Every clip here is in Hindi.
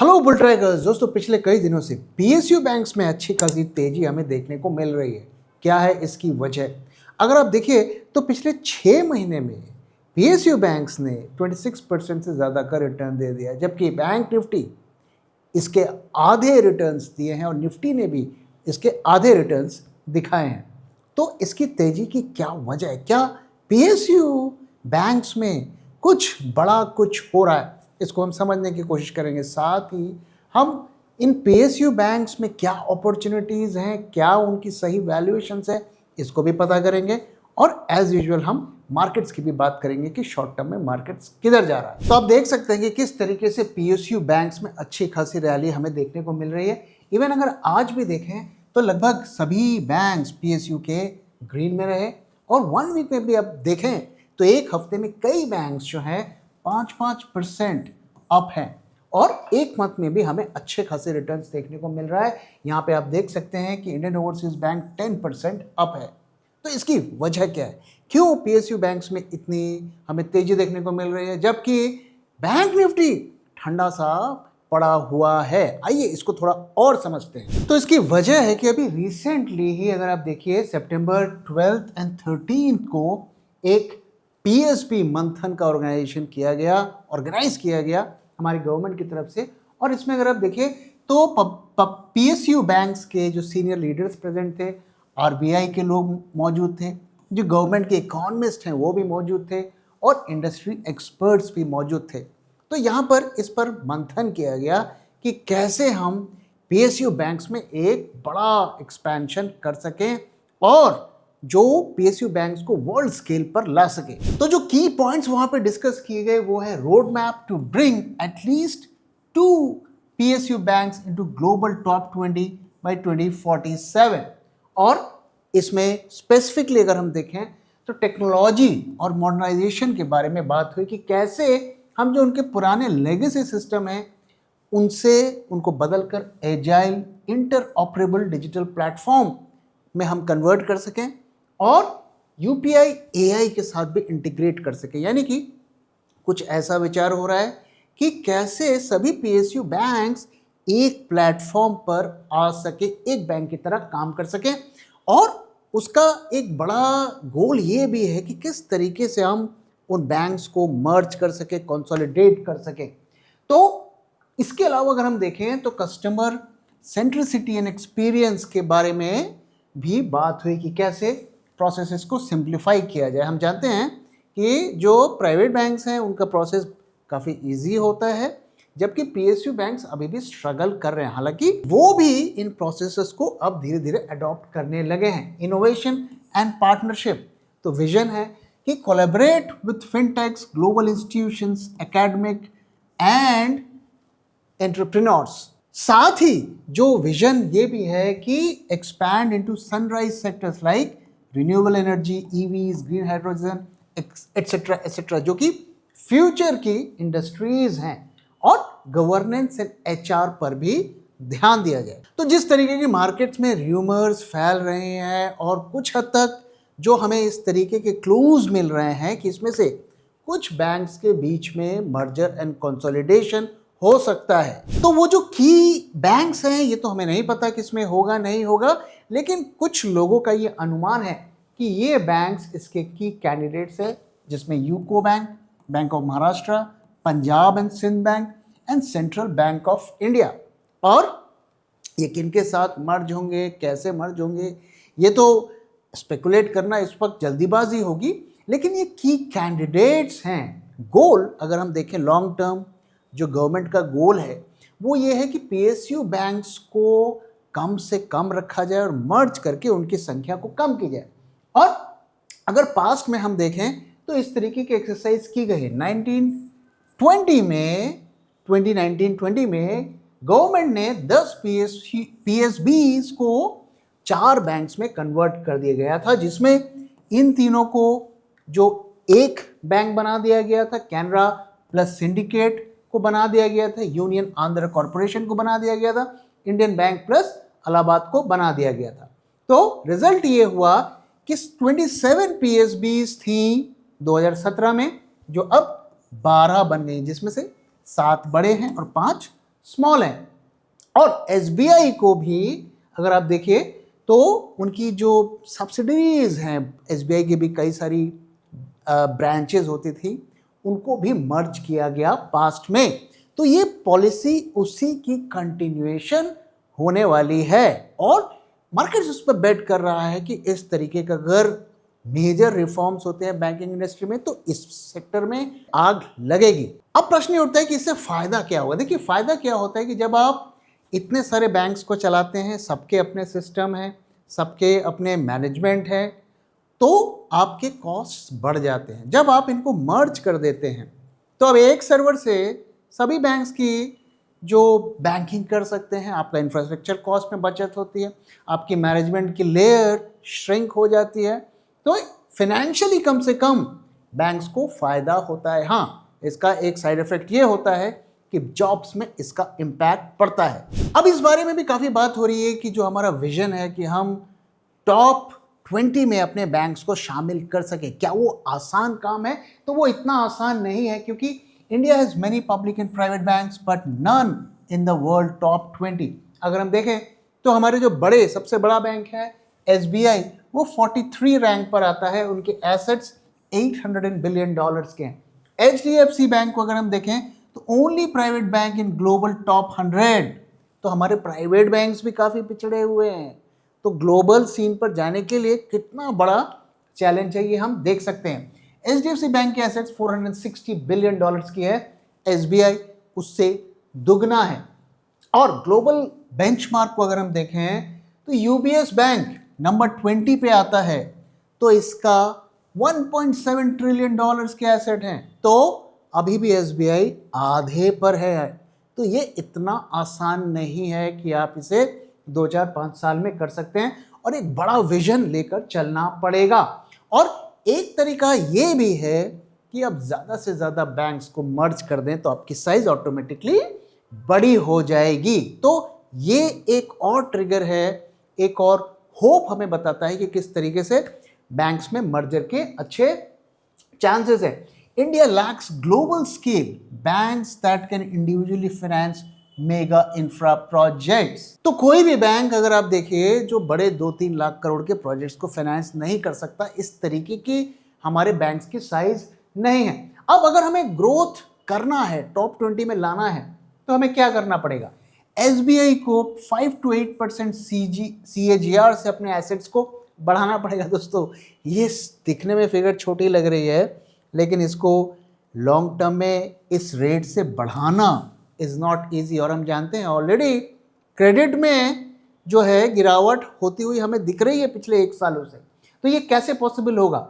हेलो बुल ट्रैकर्स दोस्तों, पिछले कई दिनों से पीएसयू बैंक्स में अच्छी खासी तेजी हमें देखने को मिल रही है। क्या है इसकी वजह? अगर आप देखिए तो पिछले 6 महीने में पीएसयू बैंक्स ने 26% से ज़्यादा का रिटर्न दे दिया, जबकि बैंक निफ्टी इसके आधे रिटर्न्स दिए हैं और निफ्टी ने भी इसके आधे रिटर्न्स दिखाए हैं। तो इसकी तेजी की क्या वजह है? क्या पीएसयू बैंक्स में कुछ बड़ा कुछ हो रहा है? इसको हम समझने की कोशिश करेंगे। साथ ही हम इन पीएसयू बैंक्स में क्या अपॉर्चुनिटीज़ हैं, क्या उनकी सही वैल्यूएशंस है, इसको भी पता करेंगे। और एज यूजुअल हम मार्केट्स की भी बात करेंगे कि शॉर्ट टर्म में मार्केट्स किधर जा रहा है। तो आप देख सकते हैं कि किस तरीके से पीएसयू बैंक्स में अच्छी खासी रैली हमें देखने को मिल रही है। इवन अगर आज भी देखें तो लगभग सभी बैंक्स पीएसयू के ग्रीन में रहे, और 1 वीक में भी आप देखें तो एक हफ्ते में कई बैंक्स जो हैं 5-5% अप हैं, और एक मंथ में भी हमें अच्छे खासे रिटर्न्स देखने को मिल रहा है। यहाँ पे आप देख सकते हैं कि इंडियन ओवरसीज बैंक 10% अप है। तो इसकी वजह क्या है? क्यों पीएसयू बैंक्स में इतनी हमें तेजी देखने को मिल रही है, जबकि बैंक निफ्टी ठंडा सा पड़ा हुआ है? आइए इसको थोड़ा और समझते हैं। तो इसकी वजह है कि अभी रिसेंटली ही अगर आप देखिए सितंबर 12 एंड 13 को एक पीएसपी मंथन का ऑर्गेनाइज किया गया हमारी गवर्नमेंट की तरफ से। और इसमें अगर आप देखिए तो पीएसयू बैंक्स के जो सीनियर लीडर्स प्रेजेंट थे, आरबीआई के लोग मौजूद थे, जो गवर्नमेंट के इकोनॉमिस्ट हैं वो भी मौजूद थे, और इंडस्ट्री एक्सपर्ट्स भी मौजूद थे। तो यहाँ पर इस पर मंथन किया गया कि कैसे हम पीएसयू बैंक्स में एक बड़ा एक्सपेंशन कर सकें और जो पीएसयू बैंक्स को वर्ल्ड स्केल पर ला सके। तो जो की पॉइंट्स वहां पे डिस्कस किए गए वो है road map to bring at least 2 PSU banks into global top 20 by 2047। और इसमें स्पेसिफिकली अगर हम देखें तो टेक्नोलॉजी और मॉडर्नाइजेशन के बारे में बात हुई कि कैसे हम जो उनके पुराने लेगेसी सिस्टम हैं उनको बदलकर एजाइल इंटरऑपरेबल डिजिटल प्लेटफॉर्म में हम कन्वर्ट कर सकें और यूपीआई एआई के साथ भी इंटीग्रेट कर सके। यानी कि कुछ ऐसा विचार हो रहा है कि कैसे सभी पीएसयू बैंक्स एक प्लेटफॉर्म पर आ सके, एक बैंक की तरह काम कर सके। और उसका एक बड़ा गोल ये भी है कि किस तरीके से हम उन बैंक्स को मर्ज कर सके, कंसोलिडेट कर सके। तो इसके अलावा अगर हम देखें तो कस्टमर सेंट्रिसिटी एंड एक्सपीरियंस के बारे में भी बात हुई कि कैसे प्रोसेसेस को सिंप्लीफाई किया जाए। हम जानते हैं कि जो प्राइवेट बैंक्स हैं उनका प्रोसेस काफ़ी इजी होता है, जबकि पीएसयू बैंक्स अभी भी स्ट्रगल कर रहे हैं। हालांकि वो भी इन प्रोसेसेस को अब धीरे धीरे अडॉप्ट करने लगे हैं। इनोवेशन एंड पार्टनरशिप, तो विजन है कि collaborate with फिनटेक्स, global institutions, academic and entrepreneurs. साथ ही जो विजन ये भी है कि expand into sunrise sectors like renewable energy, EVs, green hydrogen etcetera etcetera, जो कि फ्यूचर की इंडस्ट्रीज हैं। और गवर्नेंस एंड एचआर पर भी ध्यान दिया जाए। तो जिस तरीके की मार्केट्स में र्यूमर्स फैल रहे हैं और कुछ हद तक जो हमें इस तरीके के क्लूज मिल रहे हैं कि इसमें से कुछ बैंक्स के बीच में मर्जर एंड कंसोलिडेशन हो सकता है। तो वो जो की बैंक्स हैं ये तो हमें नहीं पता कि इसमें होगा नहीं होगा, लेकिन कुछ लोगों का ये अनुमान है कि ये बैंक्स इसके की कैंडिडेट्स हैं, जिसमें UCO Bank, Bank of Maharashtra, Punjab and Sind Bank and Central Bank of India. और ये किनके साथ मर्ज होंगे, कैसे मर्ज होंगे, ये तो स्पेकुलेट करना इस वक्त जल्दीबाजी होगी, लेकिन ये की कैंडिडेट्स हैं। गोल अगर हम देखें लॉन्ग टर्म जो गवर्नमेंट का गोल है वो ये है कि पीएसयू बैंक्स को कम से कम रखा जाए और मर्ज करके उनकी संख्या को कम की जाए। और अगर पास्ट में हम देखें तो इस तरीके की एक्सरसाइज की गई है। 2019-20 में गवर्नमेंट ने 10 पीएसबीज को 4 बैंक्स में कन्वर्ट कर दिया गया था, जिसमें इन तीनों को जो एक बैंक बना दिया गया था, कैनरा प्लस सिंडिकेट को बना दिया गया था, यूनियन आंध्र कॉर्पोरेशन को बना दिया गया था, इंडियन बैंक प्लस इलाहाबाद को बना दिया गया था। तो रिजल्ट ये हुआ कि 27 पीएसबीज थी 2017 में, जो अब 12 बन गई, जिसमें से 7 बड़े हैं और 5 स्मॉल हैं। और एसबीआई को भी अगर आप देखिए तो उनकी जो सब्सिडरीज हैं, एसबीआई की भी कई सारी ब्रांचेस होती थी, उनको भी मर्ज किया गया पास्ट में। तो ये पॉलिसी उसी की कंटिन्यूएशन होने वाली है और मार्केट उस पर बेट कर रहा है कि इस तरीके का अगर मेजर रिफॉर्म्स होते हैं बैंकिंग इंडस्ट्री में तो इस सेक्टर में आग लगेगी। अब प्रश्न ये उठता है कि इससे फायदा क्या होगा। देखिए, फायदा क्या होता है कि जब आप इतने सारे बैंक्स को चलाते हैं, सबके अपने सिस्टम हैं, सबके अपने मैनेजमेंट है, तो आपके कॉस्ट बढ़ जाते हैं। जब आप इनको मर्ज कर देते हैं तो अब एक सर्वर से सभी बैंक्स की जो बैंकिंग कर सकते हैं, आपका इंफ्रास्ट्रक्चर कॉस्ट में बचत होती है, आपकी मैनेजमेंट की लेयर श्रिंक हो जाती है। तो फिनेंशियली कम से कम बैंक्स को फायदा होता है। हाँ, इसका एक साइड इफेक्ट ये होता है कि जॉब्स में इसका इम्पैक्ट पड़ता है। अब इस बारे में भी काफ़ी बात हो रही है कि जो हमारा विजन है कि हम टॉप 20 में अपने बैंक्स को शामिल कर सके, क्या वो आसान काम है? तो वो इतना आसान नहीं है, क्योंकि India has many public and private banks but none in the world top 20। अगर हम देखें तो हमारे जो बड़े सबसे बड़ा बैंक है एसबीआई, वो 43 रैंक पर आता है। उनके एसेट्स $800 बिलियन के हैं। एचडीएफसी बैंक को अगर हम देखें तो only private bank in global top 100। तो हमारे प्राइवेट बैंक्स भी काफ़ी पिछड़े हुए हैं। तो ग्लोबल सीन पर जाने के लिए कितना बड़ा चैलेंज है ये हम देख सकते हैं। एचडीएफसी बैंक के एसेट्स $460 बिलियन की है, एसबीआई उससे दुगना है। और ग्लोबल बेंचमार्क को अगर हम देखें तो यूबीएस बैंक नंबर 20 पे आता है, तो इसका $1.7 ट्रिलियन के एसेट हैं। तो अभी भी एसबीआई आधे पर है। तो ये इतना आसान नहीं है कि आप इसे 2-4-5 साल में कर सकते हैं, और एक बड़ा विजन लेकर चलना पड़ेगा। और एक तरीका ये भी है कि अब ज़्यादा से ज़्यादा बैंक्स को मर्ज कर दें तो आपकी साइज ऑटोमेटिकली बड़ी हो जाएगी। तो ये एक और ट्रिगर है, एक और होप हमें बताता है कि किस तरीके से बैंक्स में मर्जर के अच्छे चांसेस हैं। India lacks global scale banks that can individually finance mega infra projects. तो कोई भी बैंक अगर आप देखिए जो बड़े 2-3 लाख करोड़ के प्रोजेक्ट्स को फाइनेंस नहीं कर सकता, इस तरीके की हमारे बैंक्स की साइज नहीं है। अब अगर हमें ग्रोथ करना है, टॉप 20 में लाना है, तो हमें क्या करना पड़ेगा? एसबीआई को 5 to 8% CAGR से अपने एसेट्स को बढ़ाना पड़ेगा। दोस्तों, ये दिखने में फिगर छोटी लग रही है, लेकिन इसको लॉन्ग टर्म में इस रेट से बढ़ाना इज़ नॉट ईजी। और हम जानते हैं ऑलरेडी क्रेडिट में जो है गिरावट होती हुई हमें दिख रही है पिछले 1 सालों से। तो ये कैसे पॉसिबल होगा?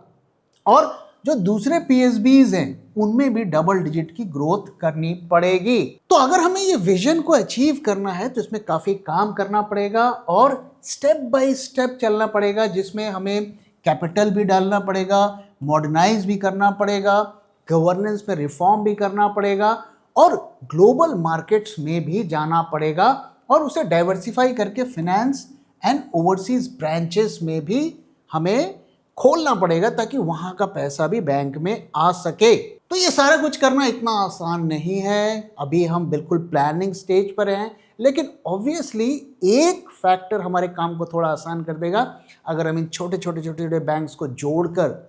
और जो दूसरे पीएसबीज हैं उनमें भी डबल डिजिट की ग्रोथ करनी पड़ेगी। तो अगर हमें ये विजन को अचीव करना है तो इसमें काफ़ी काम करना पड़ेगा और स्टेप बाय स्टेप चलना पड़ेगा, जिसमें हमें कैपिटल भी डालना पड़ेगा, मॉडर्नाइज भी करना पड़ेगा, गवर्नेंस में रिफॉर्म भी करना पड़ेगा, और ग्लोबल मार्केट्स में भी जाना पड़ेगा, और उसे डाइवर्सिफाई करके फिनेंस एंड ओवरसीज ब्रांचेस में भी हमें खोलना पड़ेगा, ताकि वहाँ का पैसा भी बैंक में आ सके। तो ये सारा कुछ करना इतना आसान नहीं है। अभी हम बिल्कुल प्लानिंग स्टेज पर हैं, लेकिन ऑब्वियसली एक फैक्टर हमारे काम को थोड़ा आसान कर देगा। अगर हम इन छोटे छोटे बैंक्स को जोड़कर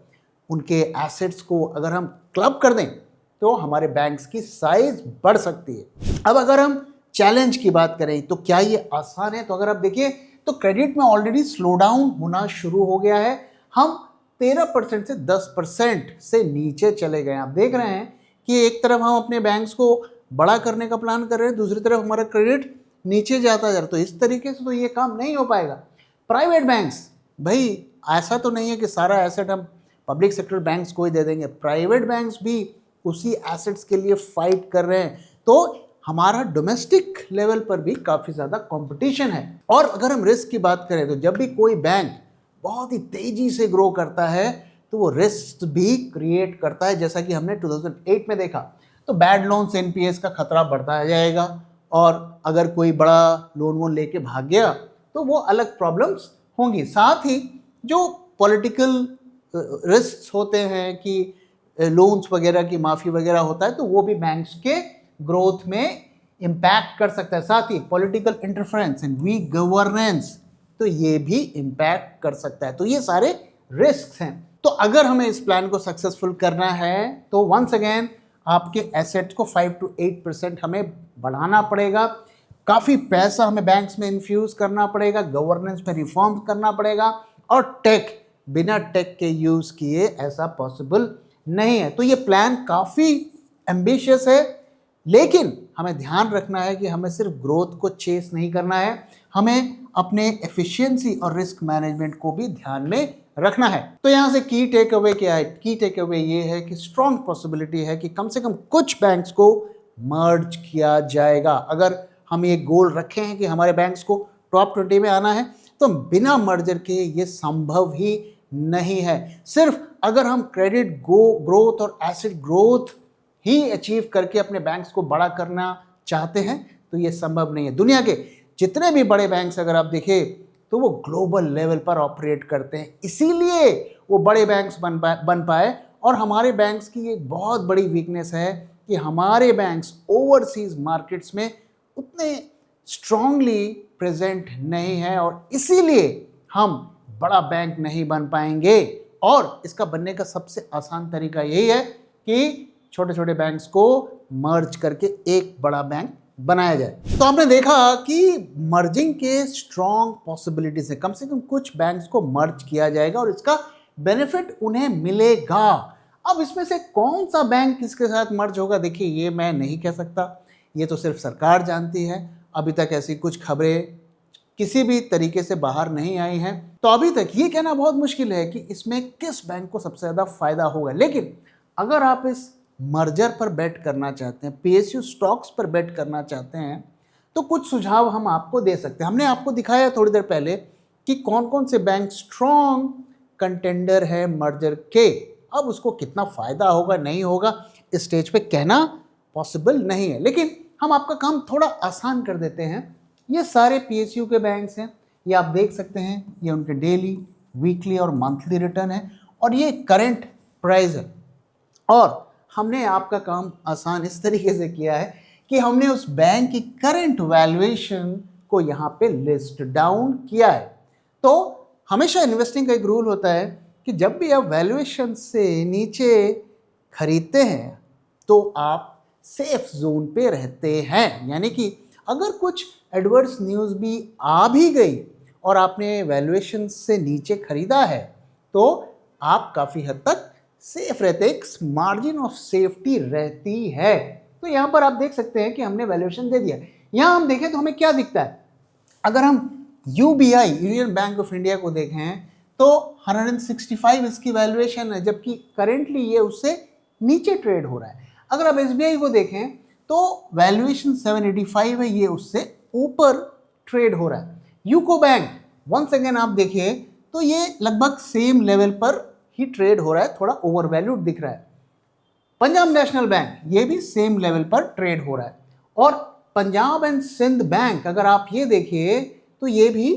उनके एसेट्स को अगर हम क्लब कर दें तो हमारे बैंक्स की साइज बढ़ सकती है। अब अगर हम चैलेंज की बात करें तो क्या ये आसान है? तो अगर आप देखिए तो क्रेडिट में ऑलरेडी स्लो डाउन होना शुरू हो गया है। हम 13% से 10% से नीचे चले गए। आप देख रहे हैं कि एक तरफ हम अपने बैंक्स को बड़ा करने का प्लान कर रहे हैं, दूसरी तरफ हमारा क्रेडिट नीचे जाता जा रहा है। तो इस तरीके से तो ये काम नहीं हो पाएगा। प्राइवेट बैंक्स, भाई ऐसा तो नहीं है कि सारा एसेट हम पब्लिक सेक्टर बैंक्स को ही दे देंगे। प्राइवेट बैंक्स भी उसी एसेट्स के लिए फाइट कर रहे हैं। तो हमारा डोमेस्टिक लेवल पर भी काफ़ी ज़्यादा कंपटीशन है। और अगर हम रिस्क की बात करें तो जब भी कोई बैंक बहुत ही तेज़ी से ग्रो करता है तो वो रिस्क भी क्रिएट करता है, जैसा कि हमने 2008 में देखा। तो बैड लोन्स एनपीएस का खतरा बढ़ता जाएगा, और अगर कोई बड़ा लोन वोन लेके भाग गया तो वो अलग प्रॉब्लम्स होंगी। साथ ही जो पॉलिटिकल रिस्क होते हैं कि लोन्स वगैरह की माफ़ी वगैरह होता है, तो वो भी बैंक्स के ग्रोथ में इम्पैक्ट कर सकता है। साथ ही political interference and weak governance, तो ये भी इम्पैक्ट कर सकता है। तो ये सारे रिस्क हैं। तो अगर हमें इस प्लान को सक्सेसफुल करना है तो वंस अगेन आपके एसेट्स को 5 to 8% हमें बढ़ाना पड़ेगा। काफ़ी पैसा हमें बैंक्स में इन्फ्यूज करना पड़ेगा, गवर्नेंस में रिफॉर्म करना पड़ेगा, और टेक, बिना टेक के यूज़ किए ऐसा पॉसिबल नहीं है। तो ये प्लान काफ़ी एम्बिशियस है, लेकिन हमें ध्यान रखना है कि हमें सिर्फ ग्रोथ को चेस नहीं करना है, हमें अपने एफिशिएंसी और रिस्क मैनेजमेंट को भी ध्यान में रखना है। तो यहाँ से की टेक अवे क्या है? की टेक अवे ये है कि स्ट्रॉन्ग पॉसिबिलिटी है कि कम से कम कुछ बैंक्स को मर्ज किया जाएगा। अगर हम ये गोल रखे हैं कि हमारे बैंक्स को टॉप 20 में आना है, तो बिना मर्जर के ये संभव ही नहीं है। सिर्फ अगर हम क्रेडिट ग्रोथ और एसेट ग्रोथ ही अचीव करके अपने बैंक्स को बड़ा करना चाहते हैं तो ये संभव नहीं है। दुनिया के जितने भी बड़े बैंक्स अगर आप देखें तो वो ग्लोबल लेवल पर ऑपरेट करते हैं, इसीलिए वो बड़े बैंक्स बन पाए। और हमारे बैंक्स की एक बहुत बड़ी वीकनेस है कि हमारे बैंक्स ओवरसीज मार्केट्स में उतने स्ट्रांगली प्रेजेंट नहीं है, और इसीलिए हम बड़ा बैंक नहीं बन पाएंगे। और इसका बनने का सबसे आसान तरीका यही है कि छोटे छोटे बैंक्स को मर्ज करके एक बड़ा बैंक बनाया जाए। तो आपने देखा कि मर्जिंग के स्ट्रॉन्ग पॉसिबिलिटीज है, कम से कम कुछ बैंक्स को मर्ज किया जाएगा और इसका बेनिफिट उन्हें मिलेगा। अब इसमें से कौन सा बैंक किसके साथ मर्ज होगा, देखिए ये मैं नहीं कह सकता, ये तो सिर्फ सरकार जानती है। अभी तक ऐसी कुछ खबरें किसी भी तरीके से बाहर नहीं आई हैं, तो अभी तक ये कहना बहुत मुश्किल है कि इसमें किस बैंक को सबसे ज़्यादा फायदा होगा। लेकिन अगर आप इस मर्जर पर बेट करना चाहते हैं, पीएसयू स्टॉक्स पर बेट करना चाहते हैं, तो कुछ सुझाव हम आपको दे सकते हैं। हमने आपको दिखाया थोड़ी देर पहले कि कौन कौन से बैंक स्ट्रॉन्ग कंटेंडर है मर्जर के। अब उसको कितना फ़ायदा होगा नहीं होगा इस स्टेज पे कहना पॉसिबल नहीं है, लेकिन हम आपका काम थोड़ा आसान कर देते हैं। ये सारे पीएसयू के बैंक्स हैं, ये आप देख सकते हैं, ये उनके डेली, वीकली और मंथली रिटर्न है, और ये करंट प्राइस है। और हमने आपका काम आसान इस तरीके से किया है कि हमने उस बैंक की करंट वैल्यूएशन को यहाँ पे लिस्ट डाउन किया है। तो हमेशा इन्वेस्टिंग का एक रूल होता है कि जब भी आप वैल्यूएशन से नीचे खरीदते हैं तो आप सेफ जोन पे रहते हैं। यानी कि अगर कुछ एडवर्स न्यूज़ भी आ भी गई और आपने वैल्यूएशन से नीचे खरीदा है तो आप काफ़ी हद तक सेफ रहते हैं, एक मार्जिन ऑफ सेफ्टी रहती है। तो यहाँ पर आप देख सकते हैं कि हमने वैल्यूएशन दे दिया। यहाँ हम देखें तो हमें क्या दिखता है, अगर हम UBI, union bank of India को देखें तो 165 इसकी वैल्यूएशन है, जबकि करेंटली ये उससे नीचे ट्रेड हो रहा है। अगर आप एसबीआई को देखें तो वैल्यूएशन 785 है, ये उससे ऊपर ट्रेड हो रहा है। यूको बैंक वंस अगेन आप देखिए तो ये लगभग सेम लेवल पर ही ट्रेड हो रहा है, थोड़ा ओवर वैल्यूड दिख रहा है। पंजाब नेशनल बैंक ये भी सेम लेवल पर ट्रेड हो रहा है, और पंजाब एंड सिंध बैंक अगर आप ये देखिए तो ये भी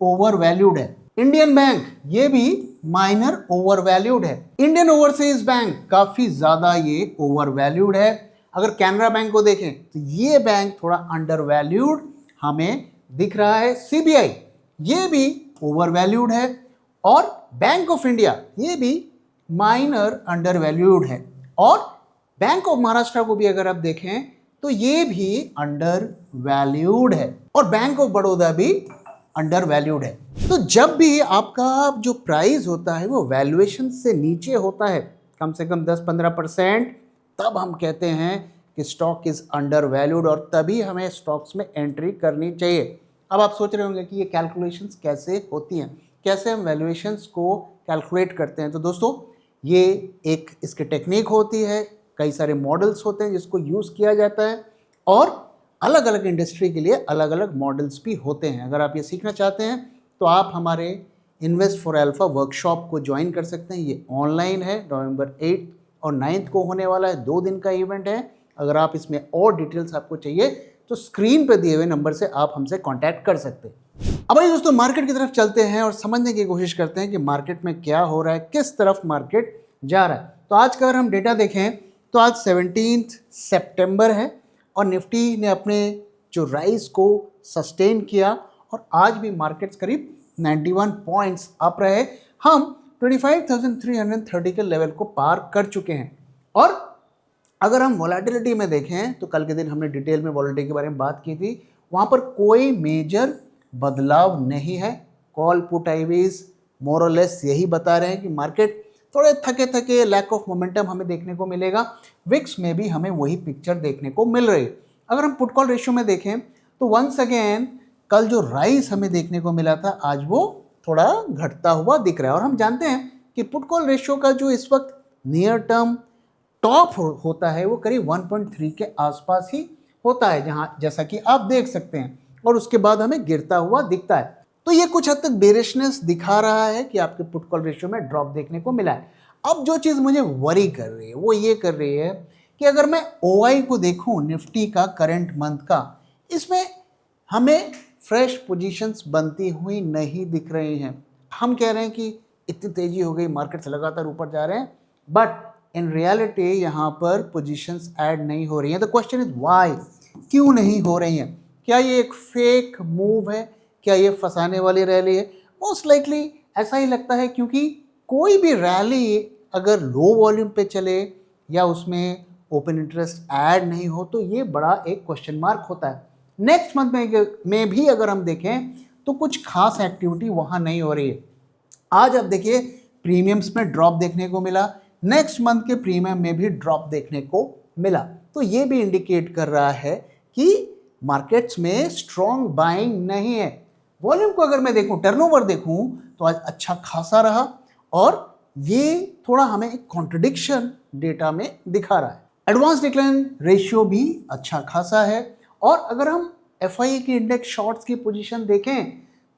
ओवर वैल्यूड है। इंडियन बैंक ये भी माइनर ओवर वैल्यूड है। इंडियन ओवरसीज बैंक काफी ज्यादा ये ओवर वैल्यूड है। अगर कैनरा बैंक को देखें तो ये बैंक थोड़ा अंडर वैल्यूड हमें दिख रहा है। सीबीआई ये भी ओवर वैल्यूड है, और बैंक ऑफ इंडिया ये भी माइनर अंडर वैल्यूड है, और बैंक ऑफ महाराष्ट्र को भी अगर आप देखें तो ये भी अंडर वैल्यूड है, और बैंक ऑफ बड़ौदा भी अंडर वैल्यूड है। तो जब भी आपका जो प्राइस होता है वो वैल्यूएशन से नीचे होता है कम से कम 10-15%, तब हम कहते हैं कि स्टॉक इज अंडर वैल्यूड, और तभी हमें स्टॉक्स में एंट्री करनी चाहिए। अब आप सोच रहे होंगे कि ये कैलकुलेशंस कैसे होती हैं, कैसे हम वैल्यूएशंस को कैलकुलेट करते हैं। तो दोस्तों ये एक इसकी टेक्निक होती है, कई सारे मॉडल्स होते हैं जिसको यूज़ किया जाता है, और अलग अलग इंडस्ट्री के लिए अलग अलग मॉडल्स भी होते हैं। अगर आप ये सीखना चाहते हैं तो आप हमारे इन्वेस्ट फॉर अल्फा वर्कशॉप को ज्वाइन कर सकते हैं। ये ऑनलाइन है, नवंबर 8 और 9 को होने वाला है, 2 दिन का इवेंट है। अगर आप इसमें और डिटेल्स आपको चाहिए तो स्क्रीन पर दिए हुए नंबर से आप हमसे कॉन्टैक्ट कर सकते हैं। अब आइए दोस्तों मार्केट की तरफ चलते हैं और समझने की कोशिश करते हैं कि मार्केट में क्या हो रहा है, किस तरफ मार्केट जा रहा है। तो आज का अगर हम डेटा देखें तो आज 17 सितंबर है, और निफ्टी ने अपने जो राइज को सस्टेन किया और आज भी मार्केट्स करीब 91 पॉइंट्स अप रहे। हम 25,330 के लेवल को पार कर चुके हैं। और अगर हम वोलेटिलिटी में देखें तो कल के दिन हमने डिटेल में वोलेटिलिटी के बारे में बात की थी, वहाँ पर कोई मेजर बदलाव नहीं है। कॉल पुट आईवीज मोर और लेस यही बता रहे हैं कि मार्केट थोड़े थके थके, लैक ऑफ मोमेंटम हमें देखने को मिलेगा। विक्स में भी हमें वही पिक्चर देखने को मिल रही है। अगर हम पुट कॉल रेशियो में देखें तो वंस अगेन कल जो राइज हमें देखने को मिला था आज वो थोड़ा घटता हुआ दिख रहा है। और हम जानते हैं कि पुट कॉल रेशियो का जो इस वक्त नियर टर्म टॉप होता है वो करीब 1.3 के आसपास ही होता है, जहाँ जैसा कि आप देख सकते हैं, और उसके बाद हमें गिरता हुआ दिखता है। तो ये कुछ हद तक बेरिशनेस दिखा रहा है कि आपके पुट कॉल रेशियो में ड्रॉप देखने को मिला है। अब जो चीज़ मुझे वरी कर रही है वो ये कर रही है कि अगर मैं ओआई को देखूं निफ्टी का करंट मंथ का, इसमें हमें फ्रेश पोजीशंस बनती हुई नहीं दिख रही हैं। हम कह रहे हैं कि इतनी तेजी हो गई, मार्केट से लगातार ऊपर जा रहे हैं, बट इन रियलिटी यहाँ पर पोजीशंस ऐड नहीं हो रही हैं। द क्वेश्चन इज व्हाई, क्यों नहीं हो रही हैं? क्या ये एक फेक मूव है? क्या ये फंसाने वाली रैली है? मोस्ट लाइकली ऐसा ही लगता है, क्योंकि कोई भी रैली अगर लो वॉल्यूम पे चले या उसमें ओपन इंटरेस्ट ऐड नहीं हो तो ये बड़ा एक क्वेश्चन मार्क होता है। नेक्स्ट मंथ में भी अगर हम देखें तो कुछ खास एक्टिविटी वहाँ नहीं हो रही है। आज आप देखिए प्रीमियम्स में ड्रॉप देखने को मिला, नेक्स्ट मंथ के प्रीमियम में भी ड्रॉप देखने को मिला। तो ये भी इंडिकेट कर रहा है कि मार्केट्स में स्ट्रॉन्ग बाइंग नहीं है। वॉल्यूम को अगर मैं देखूं, टर्नओवर देखूं तो आज अच्छा खासा रहा और ये थोड़ा हमें एक कॉन्ट्रडिक्शन डेटा में दिखा रहा है। एडवांस डिक्लाइन रेशियो भी अच्छा खासा है। और अगर हम एफआईए की इंडेक्स शॉर्ट्स की पोजीशन देखें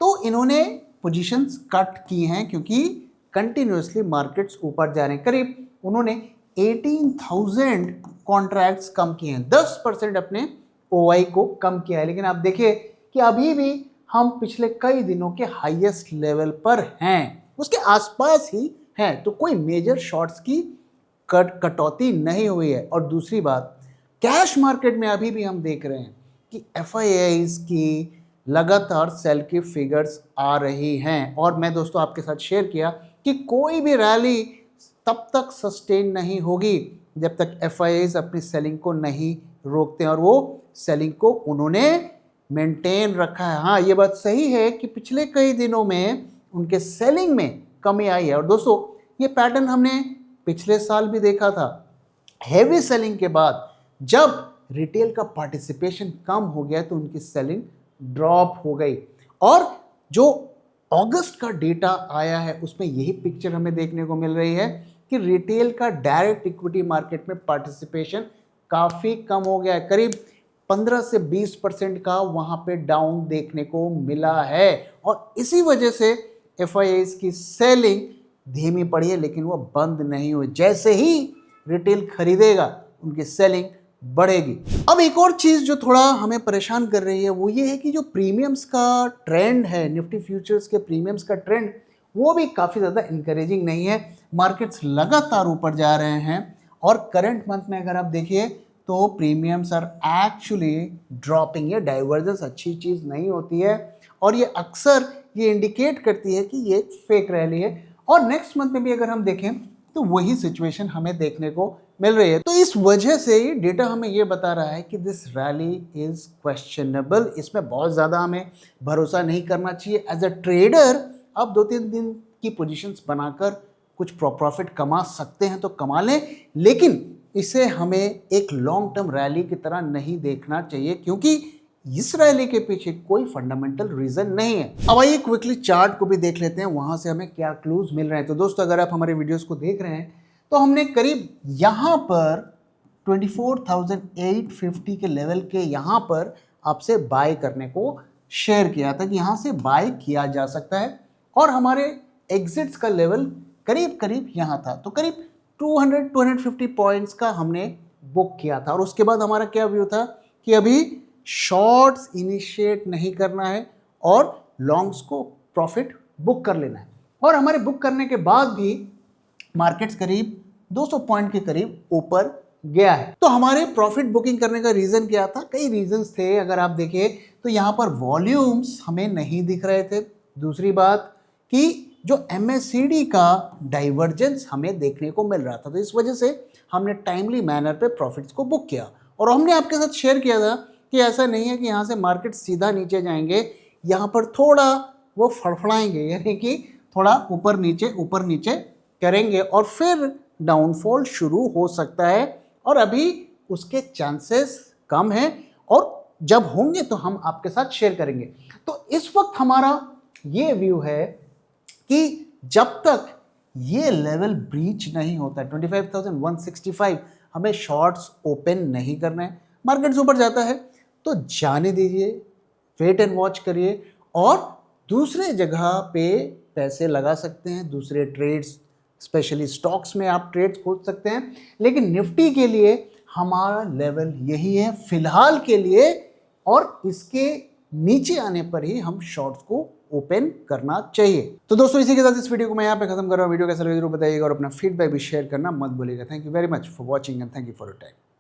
तो इन्होंने पोजीशंस कट की हैं, क्योंकि कंटिन्यूसली मार्केट्स ऊपर जा रहे हैं। करीब उन्होंने 18,000 कॉन्ट्रैक्ट्स कम किए हैं, 10% अपने ओआई को कम किया है। लेकिन आप देखिए कि अभी भी हम पिछले कई दिनों के हाईएस्ट लेवल पर हैं, उसके आसपास ही हैं। तो कोई मेजर शॉर्ट्स की कटौती नहीं हुई है। और दूसरी बात, कैश मार्केट में अभी भी हम देख रहे हैं कि एफआईआईज की लगातार सेल की फिगर्स आ रही हैं। और मैं दोस्तों आपके साथ शेयर किया कि कोई भी रैली तब तक सस्टेन नहीं होगी जब तक एफआईआईज अपनी सेलिंग को नहीं रोकते हैं, और वो सेलिंग को उन्होंने मेंटेन रखा है। हाँ, ये बात सही है कि पिछले कई दिनों में उनके सेलिंग में कमी आई है। और दोस्तों ये पैटर्न हमने पिछले साल भी देखा था। हेवी सेलिंग के बाद जब रिटेल का पार्टिसिपेशन कम हो गया तो उनकी सेलिंग ड्रॉप हो गई। और जो अगस्त का डेटा आया है उसमें यही पिक्चर हमें देखने को मिल रही है कि रिटेल का डायरेक्ट इक्विटी मार्केट में पार्टिसिपेशन काफ़ी कम हो गया है। करीब 15 से 20% का वहाँ पे डाउन देखने को मिला है। और इसी वजह से एफआईआईज की सेलिंग धीमी पड़ी है, लेकिन वो बंद नहीं हुई। जैसे ही रिटेल खरीदेगा उनकी सेलिंग बढ़ेगी। अब एक और चीज़ जो थोड़ा हमें परेशान कर रही है वो ये है कि जो प्रीमियम्स का ट्रेंड है, निफ्टी फ्यूचर्स के प्रीमियम्स का ट्रेंड, वो भी काफ़ी ज़्यादा इंकरेजिंग नहीं है। मार्केट्स लगातार ऊपर जा रहे हैं और करंट मंथ में अगर आप देखिए तो प्रीमियम्स आर एक्चुअली ड्रॉपिंग। ये डाइवर्जेंस अच्छी चीज़ नहीं होती है और ये अक्सर ये इंडिकेट करती है कि ये फेक रैली है। और नेक्स्ट मंथ में भी अगर हम देखें तो वही सिचुएशन हमें देखने को मिल रही है। तो इस वजह से ये डेटा हमें ये बता रहा है कि दिस रैली इज क्वेश्चनेबल। इसमें बहुत ज़्यादा हमें भरोसा नहीं करना चाहिए। एज अ ट्रेडर आप 2-3 दिन की पोजीशंस बनाकर कुछ प्रॉफिट कमा सकते हैं तो कमा लें, लेकिन इसे हमें एक लॉन्ग टर्म रैली की तरह नहीं देखना चाहिए, क्योंकि इस रैली के पीछे कोई फंडामेंटल रीजन नहीं है। अब आइए क्विकली चार्ट को भी देख लेते हैं, वहां से हमें क्या क्लूज मिल रहे हैं। तो दोस्तों अगर आप हमारे वीडियोस को देख रहे हैं तो हमने करीब यहाँ पर 24,850 के लेवल के यहाँ पर आपसे बाय करने को शेयर किया था कि यहाँ से बाय किया जा सकता है। और हमारे एग्जिट्स का लेवल करीब करीब यहाँ था, तो करीब 200-250 पॉइंट्स का हमने बुक किया था। और उसके बाद हमारा क्या व्यू था कि अभी शॉर्ट्स इनिशिएट नहीं करना है और लॉन्ग्स को प्रॉफिट बुक कर लेना है। और हमारे बुक करने के बाद भी मार्केट्स करीब 200 पॉइंट के करीब ऊपर गया है। तो हमारे प्रॉफिट बुकिंग करने का रीजन क्या था? कई रीजंस थे। अगर आप देखें तो यहाँ पर वॉल्यूम्स हमें नहीं दिख रहे थे। दूसरी बात कि जो MACD का डाइवर्जेंस हमें देखने को मिल रहा था, तो इस वजह से हमने टाइमली मैनर पे प्रॉफिट्स को बुक किया। और हमने आपके साथ शेयर किया था कि ऐसा नहीं है कि यहाँ से मार्केट सीधा नीचे जाएंगे, यहाँ पर थोड़ा वो फड़फड़ाएंगे, यानी कि थोड़ा ऊपर नीचे करेंगे और फिर डाउनफॉल शुरू हो सकता है। और अभी उसके चांसेस कम हैं, और जब होंगे तो हम आपके साथ शेयर करेंगे। तो इस वक्त हमारा ये व्यू है कि जब तक ये लेवल ब्रीच नहीं होता 25,165, हमें शॉर्ट्स ओपन नहीं करना है। मार्केट्स ऊपर जाता है तो जाने दीजिए, वेट एंड वॉच करिए, और दूसरे जगह पे पैसे लगा सकते हैं, दूसरे ट्रेड्स, स्पेशली स्टॉक्स में आप ट्रेड्स खोज सकते हैं। लेकिन निफ्टी के लिए हमारा लेवल यही है फिलहाल के लिए, और इसके नीचे आने पर ही हम शॉर्ट्स को ओपन करना चाहिए। तो दोस्तों, इसी के साथ इस वीडियो को मैं यहाँ पे खत्म कर रहा हूँ। वीडियो कैसा लगा जरूर बताइएगा, और अपना फीडबैक भी शेयर करना मत भूलिएगा। Thank you very much for watching and thank you for your time.